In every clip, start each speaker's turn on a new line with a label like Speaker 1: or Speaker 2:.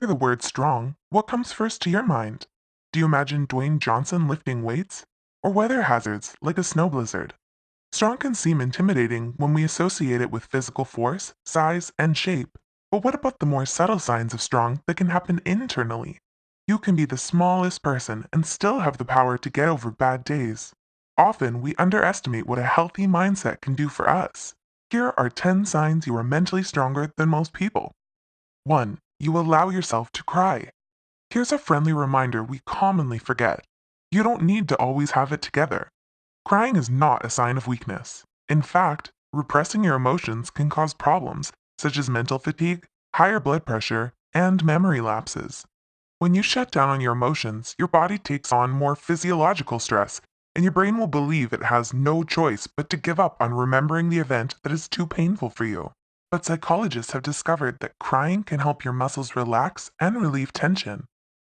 Speaker 1: hear the word strong, what comes first to your mind? Do you imagine Dwayne Johnson lifting weights? Or weather hazards like a snow blizzard? Strong can seem intimidating when we associate it with physical force, size, and shape. But what about the more subtle signs of strong that can happen internally? You can be the smallest person and still have the power to get over bad days. Often, we underestimate what a healthy mindset can do for us. Here are 10 signs you are mentally stronger than most people. 1. You allow yourself to cry. Here's a friendly reminder we commonly forget. You don't need to always have it together. Crying is not a sign of weakness. In fact, repressing your emotions can cause problems such as mental fatigue, higher blood pressure, and memory lapses. When you shut down on your emotions, your body takes on more physiological stress, and your brain will believe it has no choice but to give up on remembering the event that is too painful for you. But psychologists have discovered that crying can help your muscles relax and relieve tension.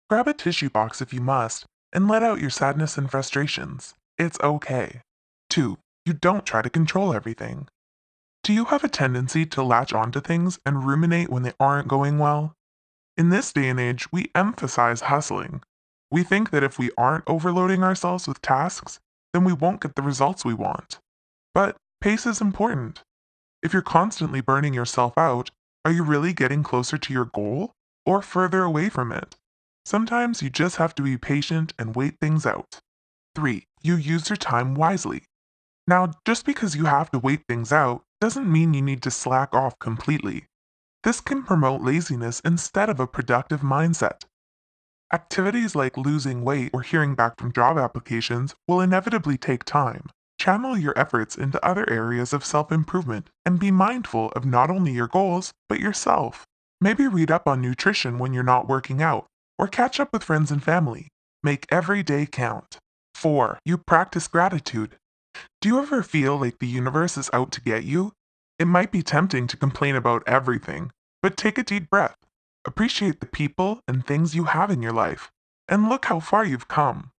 Speaker 1: Grab a tissue box if you must, and let out your sadness and frustrations. It's okay. 2. You don't try to control everything. Do you have a tendency to latch onto things and ruminate when they aren't going well? In this day and age, we emphasize hustling. We think that if we aren't overloading ourselves with tasks, then we won't get the results we want. But pace is important. If you're constantly burning yourself out, are you really getting closer to your goal or further away from it? Sometimes you just have to be patient and wait things out. 3. You use your time wisely. Now, just because you have to wait things out doesn't mean you need to slack off completely. This can promote laziness instead of a productive mindset. Activities like losing weight or hearing back from job applications will inevitably take time. Channel your efforts into other areas of self improvement and be mindful of not only your goals, but yourself. Maybe read up on nutrition when you're not working out, or catch up with friends and family. Make every day count. 4. You practice gratitude. Do you ever feel like the universe is out to get you? It might be tempting to complain about everything, but take a deep breath. Appreciate the people and things you have in your life, and look how far you've come.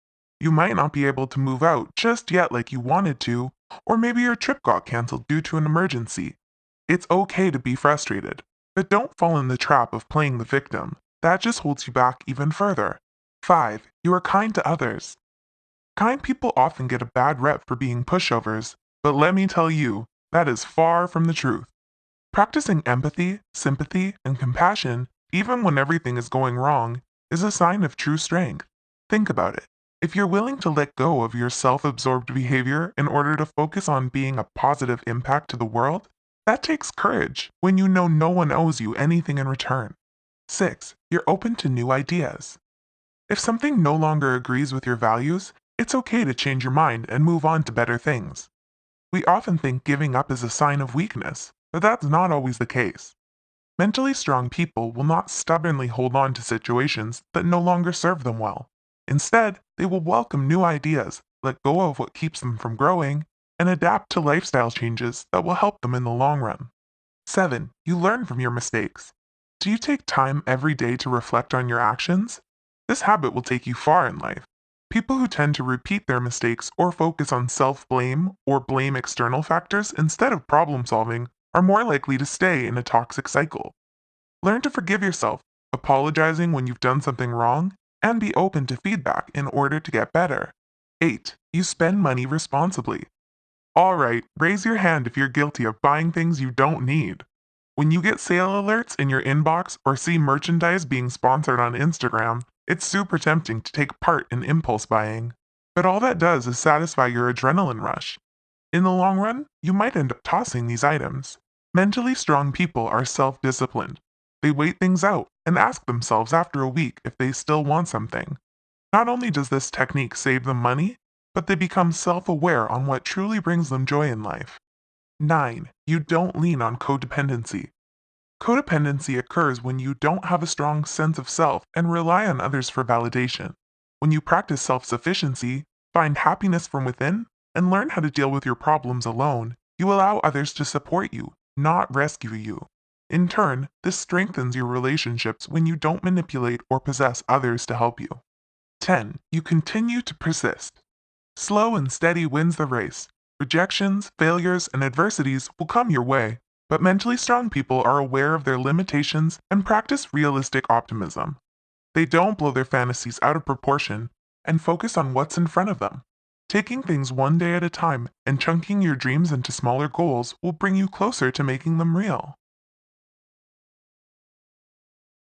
Speaker 1: You might not be able to move out just yet like you wanted to, or maybe your trip got canceled due to an emergency. It's okay to be frustrated, but don't fall in the trap of playing the victim. That just holds you back even further. 5. You are kind to others. Kind people often get a bad rep for being pushovers, but let me tell you, that is far from the truth. Practicing empathy, sympathy, and compassion, even when everything is going wrong, is a sign of true strength. Think about it. If you're willing to let go of your self absorbed behavior in order to focus on being a positive impact to the world, that takes courage when you know no one owes you anything in return. 6. You're open to new ideas. If something no longer agrees with your values, it's okay to change your mind and move on to better things. We often think giving up is a sign of weakness, but that's not always the case. Mentally strong people will not stubbornly hold on to situations that no longer serve them well. Instead, they will welcome new ideas, let go of what keeps them from growing, and adapt to lifestyle changes that will help them in the long run. 7. You learn from your mistakes. Do you take time every day to reflect on your actions? This habit will take you far in life. People who tend to repeat their mistakes or focus on self blame or blame external factors instead of problem solving are more likely to stay in a toxic cycle. Learn to forgive yourself, apologizing when you've done something wrong, and be open to feedback in order to get better. 8. You spend money responsibly. Alright, raise your hand if you're guilty of buying things you don't need. When you get sale alerts in your inbox or see merchandise being sponsored on Instagram, it's super tempting to take part in impulse buying. But all that does is satisfy your adrenaline rush. In the long run, you might end up tossing these items. Mentally strong people are self disciplined. They wait things out and ask themselves after a week if they still want something. Not only does this technique save them money, but they become self aware on what truly brings them joy in life. 9. You don't lean on codependency. Codependency occurs when you don't have a strong sense of self and rely on others for validation. When you practice self sufficiency, find happiness from within, and learn how to deal with your problems alone, you allow others to support you, not rescue you. In turn, this strengthens your relationships when you don't manipulate or possess others to help you. 10. You continue to persist. Slow and steady wins the race. Rejections, failures, and adversities will come your way, But mentally strong people are aware of their limitations and practice realistic optimism. They don't blow their fantasies out of proportion and focus on what's in front of them. Taking things one day at a time and chunking your dreams into smaller goals will bring you closer to making them real.